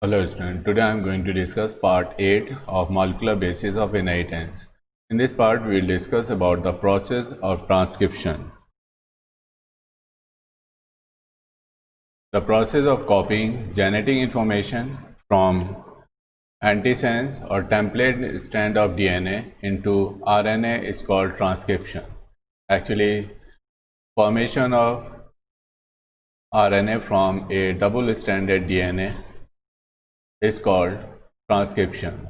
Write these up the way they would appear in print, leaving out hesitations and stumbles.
Hello student, today I am going to discuss part 8 of molecular basis of inheritance. In this part we will discuss about the process of transcription. The process of copying genetic information from antisense or template strand of DNA into RNA is called transcription. Actually, formation of RNA from a double-stranded DNA is called transcription.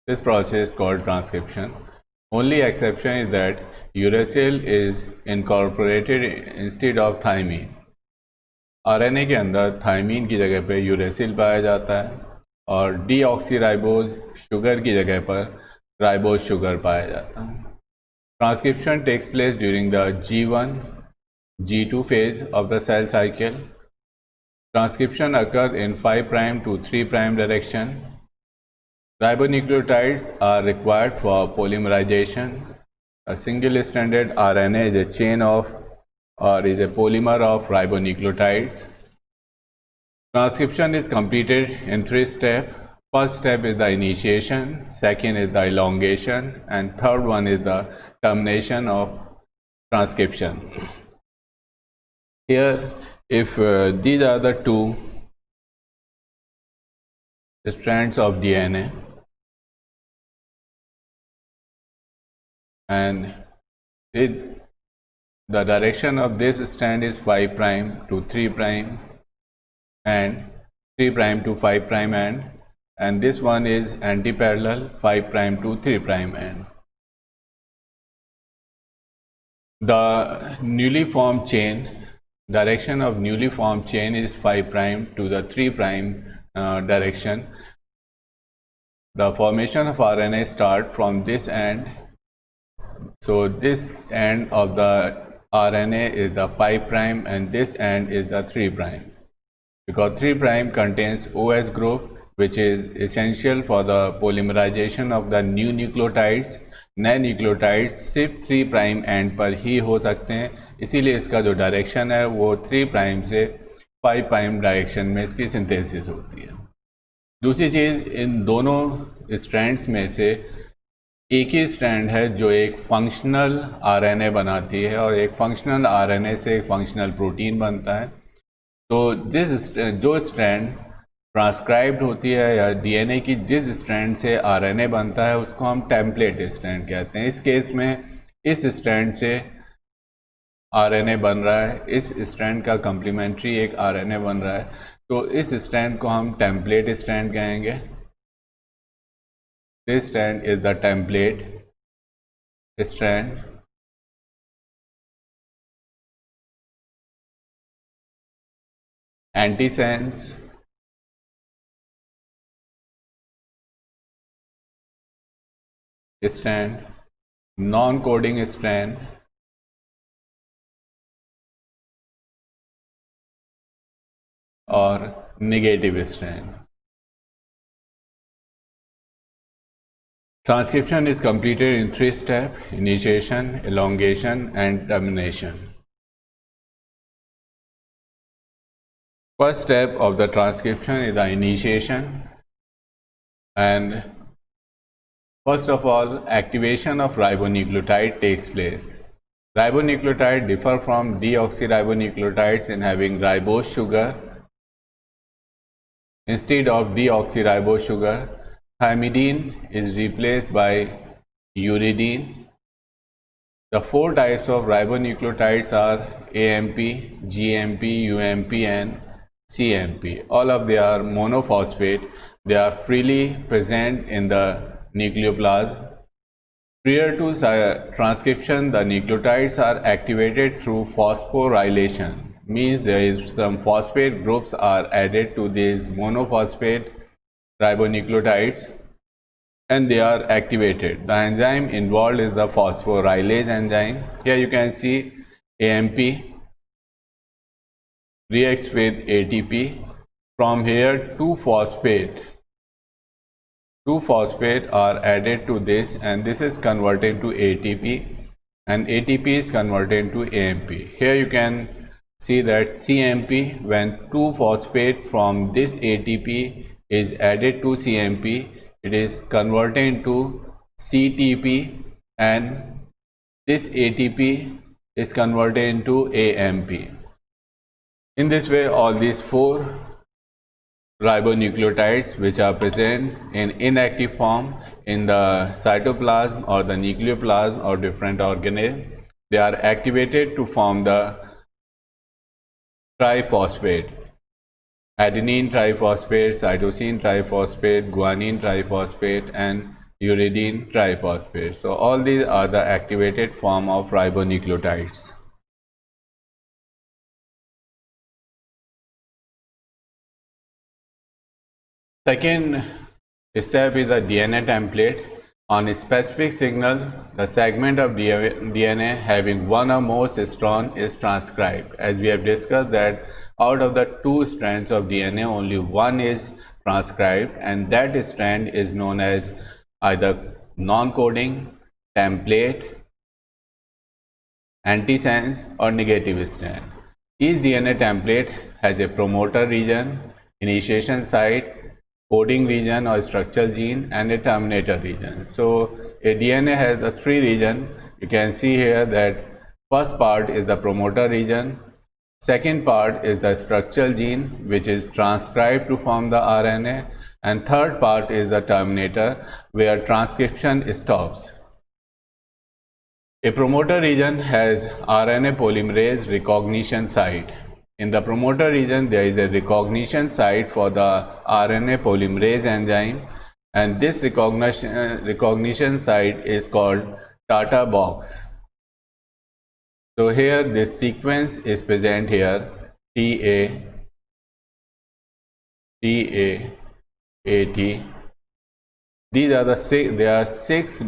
This process is called transcription. Only exception is that uracil is incorporated instead of thymine. RNA के अंदर thiamine की जगह पे uracil पाया जाता है और deoxyribose sugar की जगह पर राइबोज शुगर पाया जाता है. Transcription takes place during the G1, G2 phase of the cell cycle. Transcription occurs in 5' to 3' direction. Ribonucleotides are required for polymerization. A single-stranded RNA is a chain of or is a polymer of ribonucleotides. Transcription is completed in 3 steps. First step is the initiation, second is the elongation, and third one is the termination of transcription. Here, if these are the two strands of DNA, and the direction of this strand is 5' to 3' and 3' to 5' end, and this one is anti-parallel 5' to 3' end. The newly formed chain, direction of newly formed chain is 5' to the 3' direction. The formation of RNA start from this end. So this end of the RNA is the 5' and this end is the 3', because 3' contains OH group, which is essential for the polymerization of the new nucleotides. नए nucleotides सिर्फ 3' and पर ही हो सकते हैं, इसीलिए इसका जो direction है वो 3' से 5' डायरेक्शन में इसकी सिंथेसिस होती है. दूसरी चीज़, इन दोनों स्ट्रैंड्स में से एक ही स्ट्रैंड है जो एक फंक्शनल आरएनए बनाती है और एक फंक्शनल आरएनए से एक फंक्शनल प्रोटीन बनता है. तो जो स्ट्रैंड ट्रांसक्राइब्ड होती है या डीएनए की जिस स्ट्रैंड से आरएनए बनता है उसको हम टेम्पलेट स्ट्रैंड कहते हैं. इस केस में इस स्ट्रैंड से आरएनए बन रहा है, इस स्ट्रैंड का कम्प्लीमेंट्री एक आरएनए बन रहा है, तो इस स्ट्रैंड को हम टेम्पलेट स्ट्रैंड कहेंगे. This strand is the template strand. Antisense strand, non-coding strand, or negative strand. Transcription is completed in 3 steps: initiation, elongation, and termination. First step of the transcription is the initiation, and first of all, activation of ribonucleotide takes place. Ribonucleotide differ from deoxyribonucleotides in having ribose sugar. Instead of deoxyribose sugar, thymidine is replaced by uridine. The 4 types of ribonucleotides are AMP, GMP, UMP, and CMP. All of them are monophosphate. They are freely present in the nucleoplasm. Prior to transcription, the nucleotides are activated through phosphorylation. Means there is some phosphate groups are added to these monophosphate ribonucleotides and they are activated. The enzyme involved is the phosphorylase enzyme. Here you can see AMP reacts with ATP. From here, 2 phosphate are added to this and this is converted to ATP and ATP is converted to AMP. Here you can see that CMP, when 2-phosphate from this ATP is added to CMP, it is converted into CTP, and this ATP is converted into AMP. In this way, all these 4 ribonucleotides which are present in inactive form in the cytoplasm or the nucleoplasm or different organism, they are activated to form the triphosphate: adenine triphosphate, cytosine triphosphate, guanine triphosphate, and uridine triphosphate. So all these are the activated form of ribonucleotides. Second step is the DNA template. On a specific signal, the segment of DNA having one or more cistron is transcribed. As we have discussed that out of the 2 strands of DNA, only one is transcribed, and that strand is known as either non-coding, template, antisense, or negative strand. Each DNA template has a promoter region, initiation site, coding region or structural gene, and a terminator region. So a DNA has the 3 regions. You can see here that first part is the promoter region, second part is the structural gene which is transcribed to form the RNA, and third part is the terminator where transcription stops. A promoter region has RNA polymerase recognition site. In the promoter region, there is a recognition site for the RNA polymerase enzyme, and this recognition site is called Tata box. So here this sequence is present here: TA, TA, AT. These are the there are 6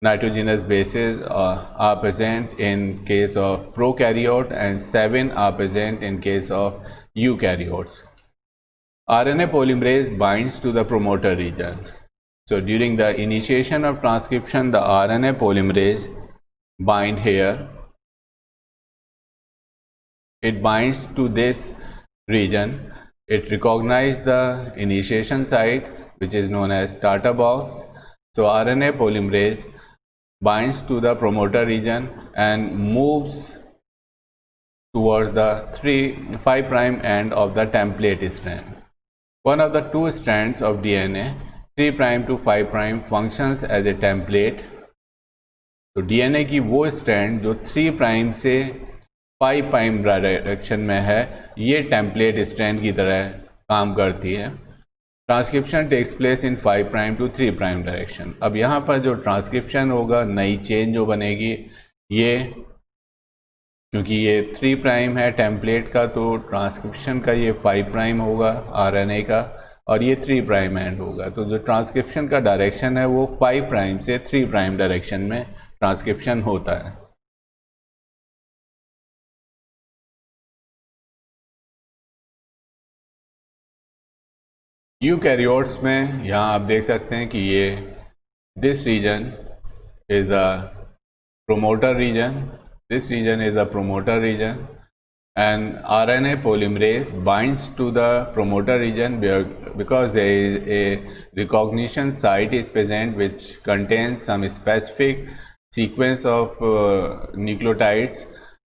nitrogenous bases are present in case of prokaryote, and 7 are present in case of eukaryotes. RNA polymerase binds to the promoter region. So during the initiation of transcription, the RNA polymerase bind here. It binds to this region. It recognizes the initiation site which is known as Tata box. So RNA polymerase binds to the promoter region and moves towards the 5' end of the template strand. One of the 2 strands of DNA, 3' to 5' functions as a template. तो DNA की वो strand जो 3' से 5' direction में है, ये template strand की तरह काम करती है. Transcription takes place in 5' to 3' direction. अब यहाँ पर जो ट्रांसक्रिप्शन होगा, नई चेन जो बनेगी, ये क्योंकि ये 3' है टेम्पलेट का, तो ट्रांसक्रिप्शन का ये 5' होगा RNA का, और ये 3' एंड होगा. तो जो ट्रांसक्रिप्शन का डायरेक्शन है वो 5' से 3' डायरेक्शन में ट्रांसक्रिप्शन होता है. यूकैरियोट्स में यहाँ आप देख सकते हैं कि ये this region is the promoter region, this region is the promoter region, and RNA polymerase binds to the promoter region because there is a recognition site is present which contains some specific sequence of nucleotides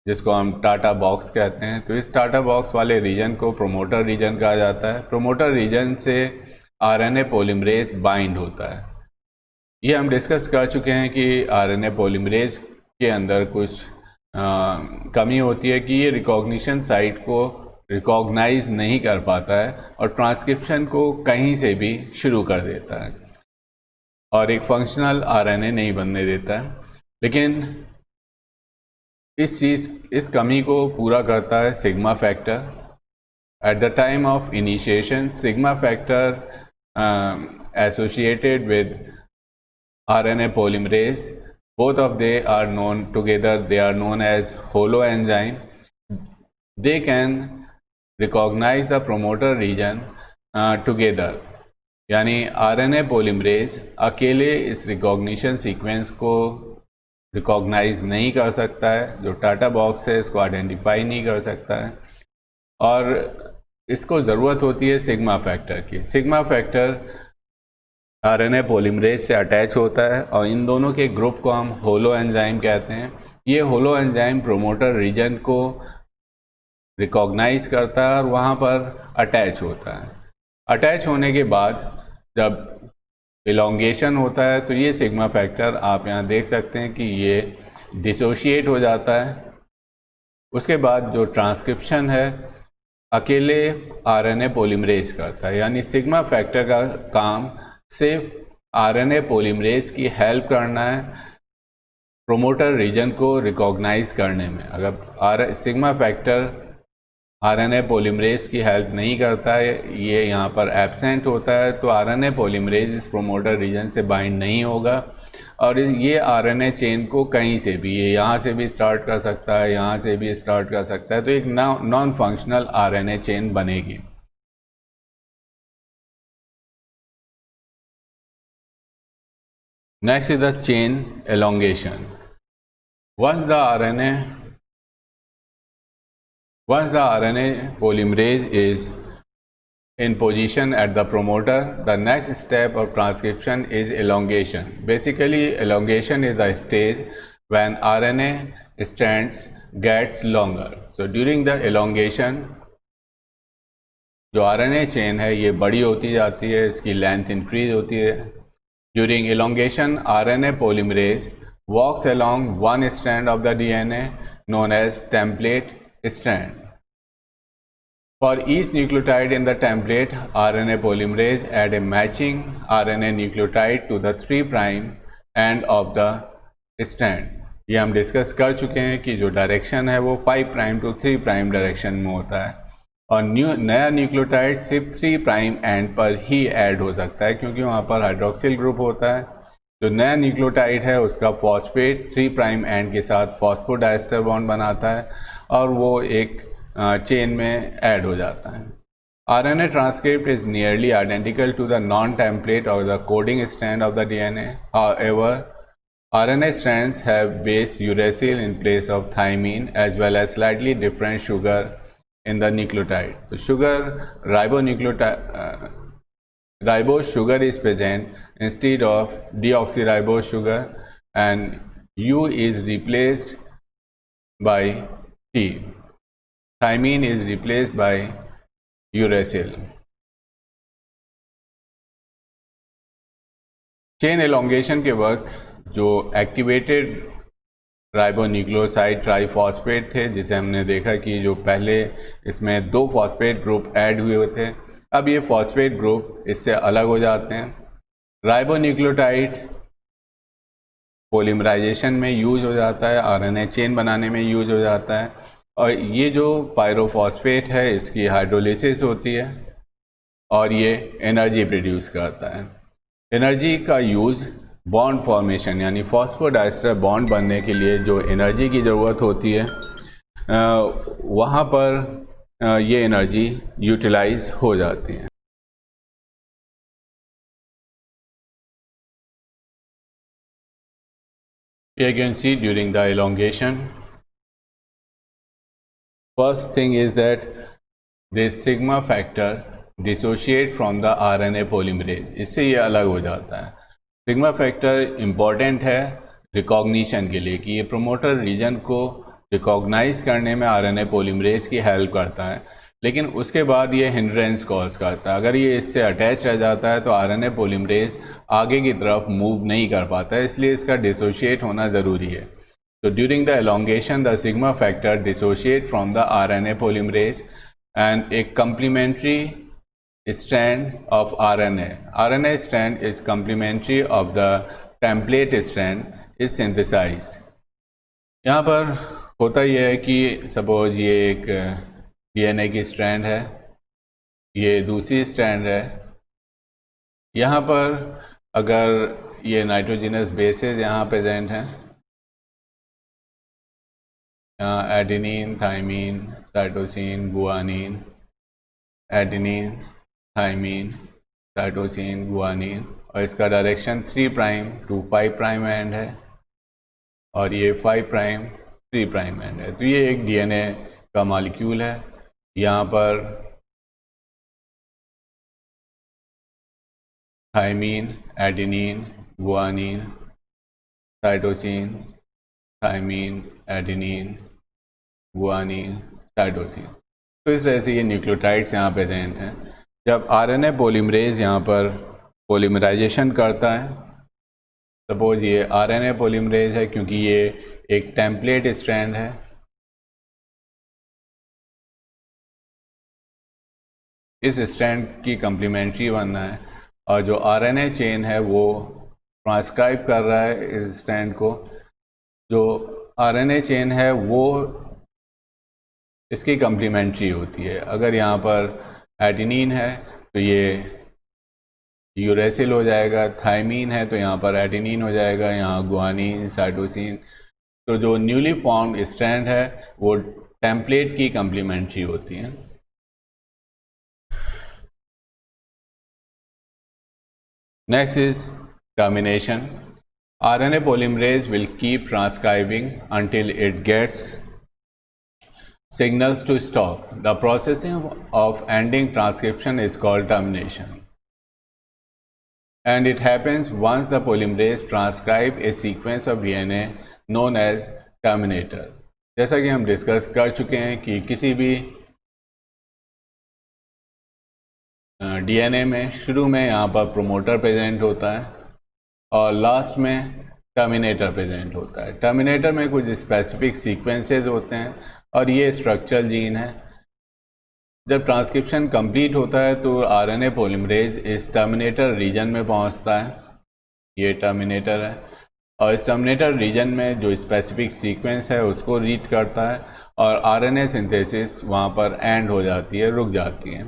जिसको हम TATA box कहते हैं. तो इस TATA box वाले reason को promoter region कहा जाता है. प्रोमोटर रीजन से RNA पोलिमरेज बाइंड होता है. ये हम डिस्कस कर चुके हैं कि RNA पोलिमरेज के अंदर कुछ कमी होती है कि ये रिकॉग्निशन साइट को रिकॉग्नाइज नहीं कर पाता है और ट्रांसक्रिप्शन को कहीं से भी शुरू कर देता है और एक फंक्शनल RNA नहीं बनने देता है. लेकिन इस कमी को पूरा करता है sigma factor. At the time of initiation sigma factor associated with RNA polymerase, both of they are known together, they are known as holoenzyme. They can recognize the promoter region together. यानी RNA polymerase अकेले इस recognition sequence को recognise नहीं कर सकता है, जो TATA box है इसको आइडेंटिफाई नहीं कर सकता है, और इसको ज़रूरत होती है सिग्मा फैक्टर की। सिग्मा फैक्टर आरएनए पॉलीमरेज से अटैच होता है और इन दोनों के ग्रुप को हम होलो एंजाइम कहते हैं। ये होलो एंजाइम प्रोमोटर रीजन को रिकॉग्नाइज करता है और वहाँ पर अटैच होता है। अटैच होने के बाद जब इलोंगेशन होता है तो ये सिग्मा फैक्टर आप यहाँ देख सकते हैं कि ये डिसोशिएट हो जाता है। उसके बाद जो ट्रांसक्रिप्शन है अकेले आरएनए पॉलीमरेज करता है, यानी सिग्मा फैक्टर का काम सिर्फ आरएनए पॉलीमरेज की हेल्प करना है प्रोमोटर रीजन को रिकॉग्नाइज करने में। अगर सिग्मा फैक्टर आरएनए पॉलीमरेज की हेल्प नहीं करता है, ये यहाँ पर एब्सेंट होता है, तो आरएनए पॉलीमरेज इस प्रोमोटर रीजन से बाइंड नहीं होगा और ये आरएनए चेन को कहीं से भी, ये यहाँ से भी स्टार्ट कर सकता है, यहाँ से भी स्टार्ट कर सकता है, तो एक नॉन फंक्शनल आरएनए चेन बनेगी। Next is the chain elongation. Once the RNA polymerase is in position at the promoter, the next step of transcription is elongation. Basically, elongation is the stage when RNA strands gets longer. So during the elongation, जो RNA chain है ये बड़ी होती जाती है, इसकी length increase होती है। During elongation, RNA polymerase walks along one strand of the DNA known as template strand. For each nucleotide in the template, RNA polymerase add a matching RNA nucleotide to the 3' end of the strand. ये हम discuss कर चुके हैं कि जो direction है वो 5' to 3' direction में होता है और नया न्यूक्लियोटाइड सिर्फ 3' एंड पर ही ऐड हो सकता है क्योंकि वहाँ पर हाइड्रोक्सिल ग्रुप होता है। जो नया न्यूक्लियोटाइड है उसका फॉस्फेट 3' एंड के साथ फॉस्फोडाइस्टर बॉन्ड बनाता है और वो एक चेन में ऐड हो जाता है। RNA transcript is nearly identical to the non-template or the coding strand of the DNA. However, RNA strands have base uracil in place of thymine as well as slightly different sugar in the nucleotide. So ribose sugar is present instead of deoxyribose sugar and U is replaced by T. Thymine is replaced by uracil. Chain elongation के वक्त जो activated ribonucleoside triphosphate थे, जिसे हमने देखा कि जो पहले इसमें 2 फॉस्फेट ग्रुप ऐड हुए थे, अब ये फॉस्फेट ग्रुप इससे अलग हो जाते हैं। राइबोन्यूक्लियोटाइड पॉलीमराइजेशन में यूज हो जाता है, आरएनए चेन बनाने में यूज हो जाता है और ये जो पायरोफॉस्फेट है इसकी हाइड्रोलिसिस होती है और ये एनर्जी प्रोड्यूस करता है। एनर्जी का यूज़ बॉन्ड फॉर्मेशन यानी फॉस्फोडाइस्टर बॉन्ड बनने के लिए जो एनर्जी की ज़रूरत होती है वहाँ पर ये एनर्जी यूटिलाइज हो जाती है। Here you can see during the elongation, first thing is that this sigma factor dissociate from the RNA polymerase, इससे ये अलग हो जाता है। सिग्मा फैक्टर इम्पॉर्टेंट है रिकॉग्निशन के लिए कि ये प्रोमोटर रीजन को रिकॉग्नाइज करने में आरएनए पॉलीमरेज की हेल्प करता है, लेकिन उसके बाद ये हिंड्रेंस कॉज करता है। अगर ये इससे अटैच रह जाता है तो आरएनए पॉलीमरेज आगे की तरफ मूव नहीं कर पाता है, इसलिए इसका डिसोशिएट होना ज़रूरी है। तो during the elongation the sigma factor dissociate from the RNA polymerase and a complementary strand of RNA. RNA strand is complementary of the template strand is synthesized. यहाँ पर होता यह है कि सपोज ये एक DNA की स्ट्रैंड है, ये दूसरी स्ट्रैंड है। यहाँ पर अगर ये नाइट्रोजिनस बेसेस यहाँ प्रेजेंट हैं, यहाँ adenine, thymine, cytosine, guanine, adenine, thymine, cytosine, guanine और इसका डायरेक्शन 3' to 5' एंड है। और ये 5 प्राइम 3 प्राइम एंड है। तो ये एक डीएनए का मॉलिक्यूल है। यहाँ पर thymine, adenine, guanine, cytosine, thymine, adenine, guanine, cytosine. तो इस तरह से ये न्यूक्लियोटाइड्स यहाँ प्रेजेंट हैं। जब आरएनए पॉलीमरेज यहाँ पर पॉलीमराइजेशन करता है, सपोज ये आरएनए पॉलीमरेज है, क्योंकि ये एक टेम्पलेट स्ट्रैंड है, इस स्ट्रैंड की कम्प्लीमेंट्री बनना है, और जो आरएनए चेन है वो ट्रांसक्राइब कर रहा है इस स्ट्रैंड को। जो आरएनए चेन है वो इसकी कम्प्लीमेंट्री होती है। अगर यहाँ पर एडेनिन है तो ये यूरेसिल हो जाएगा, थायमीन है तो यहाँ पर एडेनिन हो जाएगा, यहाँ गुआनिन, साइटोसिन। तो जो न्यूली फॉर्म्ड स्ट्रैंड है वो टेम्पलेट की कम्प्लीमेंट्री होती है। Next is termination. RNA polymerase will keep transcribing until it gets signals to stop. The processing of ending transcription is called termination. And it happens once the polymerase transcribes a sequence of DNA known as terminator. जैसा कि हम discuss कर चुके हैं कि किसी भी DNA में शुरू में यहाँ पर प्रोमोटर प्रेजेंट होता है और लास्ट में टर्मिनेटर प्रेजेंट होता है। टर्मिनेटर में कुछ स्पेसिफिक सीक्वेंसेस होते हैं और ये स्ट्रक्चरल जीन है। जब ट्रांसक्रिप्शन कंप्लीट होता है तो आरएनए पॉलीमरेज इस टर्मिनेटर रीजन में पहुंचता है, ये टर्मिनेटर है, और इस टर्मिनेटर रीजन में जो स्पेसिफिक सीक्वेंस है उसको रीड करता है और आरएनए सिंथेसिस वहाँ पर एंड हो जाती है, रुक जाती है।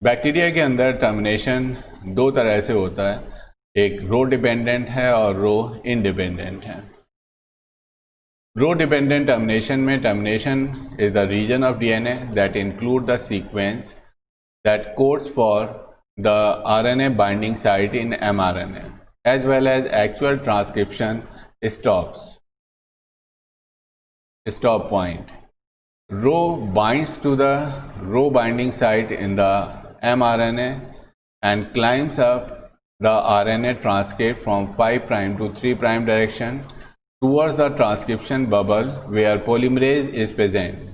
बैक्टीरिया के अंदर टर्मिनेशन दो तरह से होता है, एक रो डिपेंडेंट है और रो इंडिपेंडेंट है। रो डिपेंडेंट टर्मिनेशन में termination is the region of DNA that include the sequence that codes for the RNA binding site in mRNA as well as actual transcription stop point. Rho binds to the Rho binding site in the mRNA and climbs up the RNA transcript from 5' to 3' direction towards the transcription bubble where polymerase is present.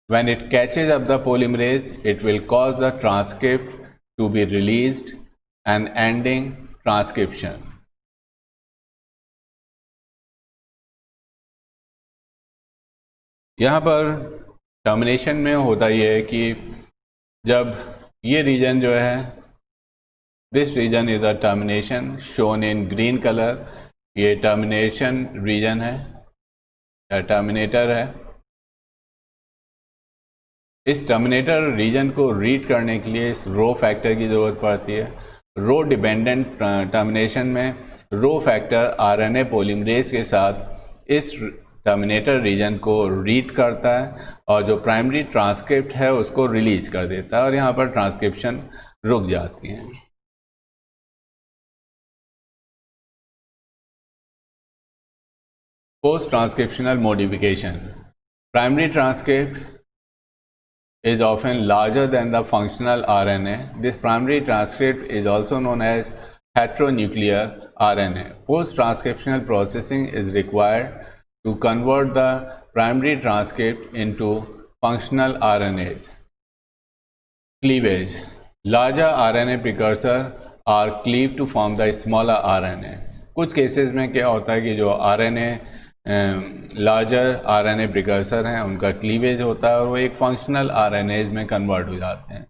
When it catches up the polymerase, it will cause the transcript to be released and ending transcription. यहाँ पर termination में होता यह है कि जब ये region जो है, this region is the termination shown in green colour, ये टर्मिनेशन रीजन है या टर्मिनेटर है। इस टर्मिनेटर रीजन को रीड करने के लिए इस रो फैक्टर की ज़रूरत पड़ती है। रो डिपेंडेंट टर्मिनेशन में रो फैक्टर आरएनए पॉलीमरेज के साथ इस टर्मिनेटर रीजन को रीड करता है और जो प्राइमरी ट्रांसक्रिप्ट है उसको रिलीज कर देता है और यहाँ पर ट्रांसक्रिप्शन रुक जाती है। Post transcriptional modification. Primary transcript is often larger than the functional RNA. This primary transcript is also known as heteronuclear RNA. Post-transcriptional processing is required to convert the primary transcript into functional RNAs. Cleavage. Larger RNA precursor are cleaved to form the smaller RNA. कुछ cases में क्या होता है कि जो RNA larger RNA precursor हैं उनका cleavage होता है और वो एक फंक्शनल आरएनएज में कन्वर्ट हो जाते हैं।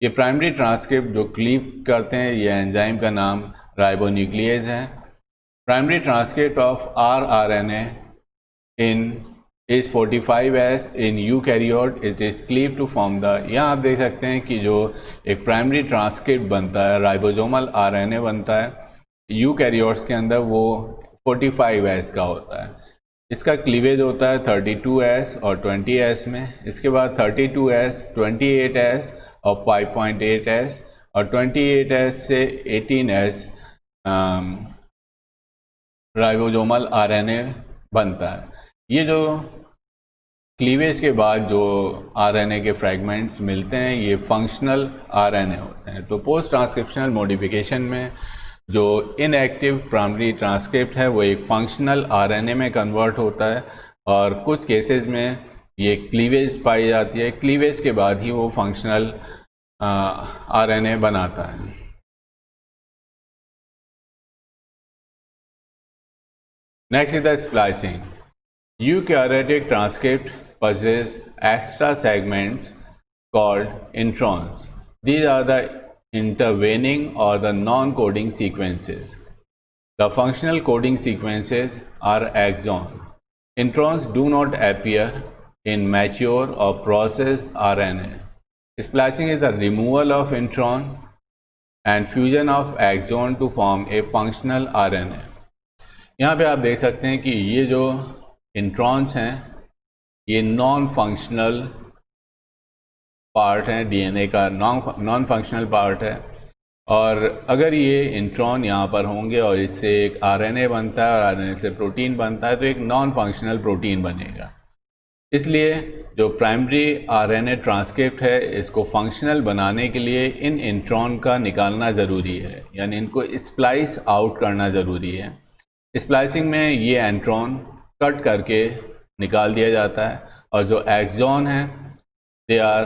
ये प्राइमरी ट्रांसक्रिप्ट जो क्लीव करते हैं ये एंजाइम का नाम राइबोन्यूक्लियेज है। Primary transcript of RNA in is 45S in eukaryote it is cleave to form the, यहाँ आप देख सकते हैं कि जो एक प्राइमरी ट्रांसक्रिप्ट बनता है, राइबोसोमल आरएनए बनता है यूकैरियोट्स के अंदर, वो 45S का होता है। इसका क्लीवेज होता है 32S और 20S में। इसके बाद 32S, 28S और 5.8S और 28S से 18S राइबोसोमल आरएनए बनता है। ये जो क्लीवेज के बाद जो आरएनए के फ्रैगमेंट्स मिलते हैं ये फंक्शनल आरएनए होते हैं। तो पोस्ट ट्रांसक्रिप्शनल मॉडिफिकेशन में जो इनएक्टिव प्राइमरी ट्रांसक्रिप्ट है वो एक फंक्शनल आरएनए में कन्वर्ट होता है और कुछ केसेस में ये क्लीवेज पाई जाती है। क्लीवेज के बाद ही वो फंक्शनल आरएनए बनाता है। Next is the splicing. Eukaryotic transcript possess extra segments called introns. These are the intervening or the non-coding sequences. The functional coding sequences are exon. Introns do not appear in mature or processed RNA. Splicing is the removal of intron and fusion of exon to form a functional RNA. यहाँ पे आप देख सकते हैं कि ये जो introns हैं ये नॉन फंक्शनल पार्ट है, डीएनए का नॉन फंक्शनल पार्ट है। और अगर ये इंट्रॉन यहाँ पर होंगे और इससे एक आरएनए बनता है और आरएनए से प्रोटीन बनता है तो एक नॉन फंक्शनल प्रोटीन बनेगा। इसलिए जो प्राइमरी आरएनए ट्रांसक्रिप्ट है इसको फंक्शनल बनाने के लिए इन इंट्रॉन का निकालना ज़रूरी है, यानी इनको स्प्लाइस आउट करना ज़रूरी है। स्प्लाइसिंग में ये इंट्रॉन कट करके निकाल दिया जाता है और जो एक्सॉन है दे आर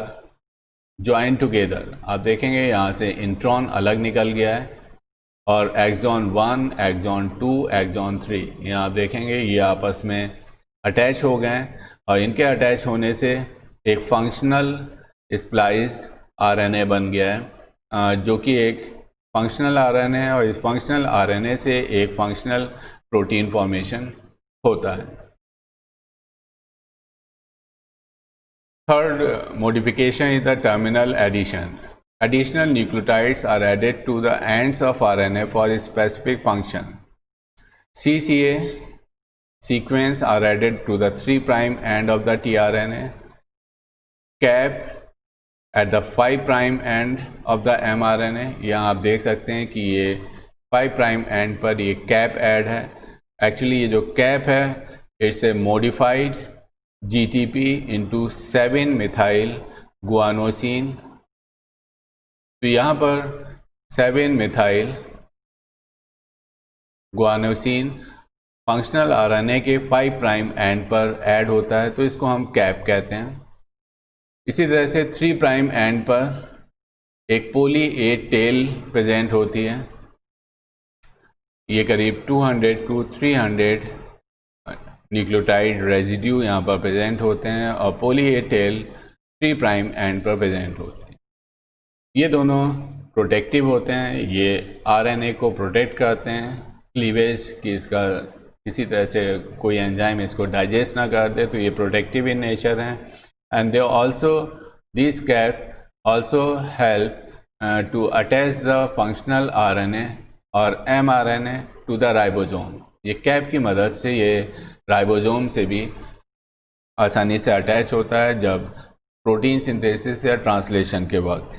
ज्वाइन टुगेदर। आप देखेंगे यहाँ से इंट्रॉन अलग निकल गया है और एक्सॉन 1, एक्सॉन 2, एक्सॉन 3 यहाँ आप देखेंगे ये आपस में अटैच हो गए हैं और इनके अटैच होने से एक फंक्शनल स्प्लाइस्ड आरएनए बन गया है जो कि एक फंक्शनल आरएनए है और इस फंक्शनल आरएनए से एक फंक्शनल प्रोटीन फॉर्मेशन होता है। Third modification is the terminal addition. Additional nucleotides are added to the ends of RNA for a specific function. CCA sequence are added to the 3' end of the tRNA. Cap at the 5' end of the mRNA. यहाँ आप देख सकते हैं कि ये 5' end पर ये cap add है। Actually ये जो cap है it's a modified GTP into 7-methyl guanosine। तो यहाँ पर 7-methyl guanosine फंक्शनल आरएनए के 5' एंड पर ऐड होता है तो इसको हम कैप कहते हैं। इसी तरह से 3' एंड पर एक पोली ए टेल प्रेजेंट होती है। ये करीब 200 to 300 न्यूक्लियोटाइड रेजिड्यू यहाँ पर प्रेजेंट होते हैं और पोली ए टेल 3' एंड पर प्रेजेंट होते हैं। ये दोनों प्रोटेक्टिव होते हैं, ये आरएनए को प्रोटेक्ट करते हैं क्लीवेज की इसका किसी तरह से कोई एंजाइम इसको डाइजेस्ट ना कर दे, तो ये प्रोटेक्टिव इन नेचर हैं। And they also this cap also help to attach the functional RNA और एमआरएनए टू द राइबोसोम। ये कैप की मदद से ये राइबोसोम से भी आसानी से अटैच होता है जब प्रोटीन सिंथेसिस या ट्रांसलेशन के वक्त।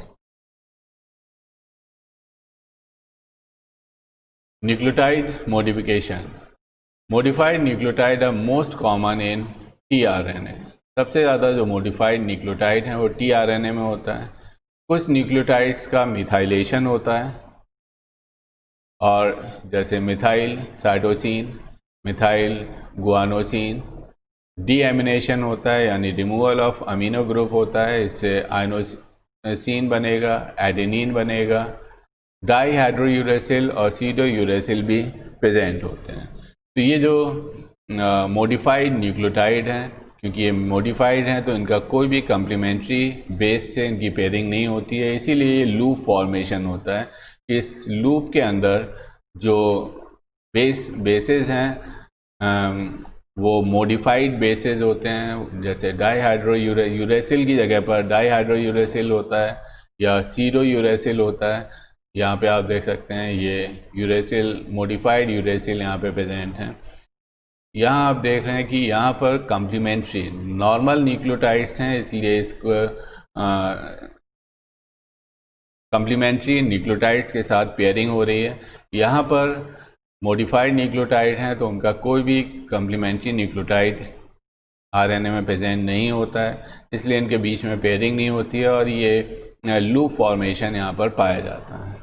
Nucleotide modification. Modified nucleotide are most common in tRNA. सबसे ज़्यादा जो मॉडिफाइड न्यूक्लियोटाइड हैं वो टीआरएनए में होता है। कुछ न्यूक्लियोटाइड्स का मिथाइलेशन होता है और जैसे methyl cytosine, methyl guanosine. Deamination होता है यानी रिमूवल ऑफ अमीनो ग्रुप होता है, इससे आइनोसिन बनेगा, एडेनिन बनेगा। डाईहाइड्रोयूरेसिल और सीडोयूरेसिल भी प्रेजेंट होते हैं। तो ये जो मॉडिफाइड न्यूक्लियोटाइड हैं, क्योंकि ये मॉडिफाइड हैं तो इनका कोई भी कम्प्लीमेंट्री बेस से इनकी पेयरिंग नहीं होती है, इसीलिए ये लूप फॉर्मेशन होता है। इस लूप के अंदर जो बेसेस हैं वो मॉडिफाइड बेसेस होते हैं, जैसे डाईहाइड्रोयूरेसिल की जगह पर डाईहाइड्रोयूरेसिल होता है या सीडोयूरेसिल होता है। यहाँ पे आप देख सकते हैं ये यूरेसिल, मॉडिफाइड यूरेसिल यहाँ पे प्रेजेंट हैं। यहाँ आप देख रहे हैं कि यहाँ पर कम्प्लीमेंट्री नॉर्मल न्यूक्लियोटाइड्स हैं, इसलिए इसको कम्प्लीमेंट्री न्यूक्लियोटाइड्स के साथ पेयरिंग हो रही है। यहाँ पर मॉडिफाइड न्यूक्लियोटाइड हैं तो उनका कोई भी कम्प्लीमेंट्री न्यूक्लियोटाइड आरएनए में प्रेजेंट नहीं होता है, इसलिए इनके बीच में पेयरिंग नहीं होती है और ये लूप फॉर्मेशन यहाँ पर पाया जाता है।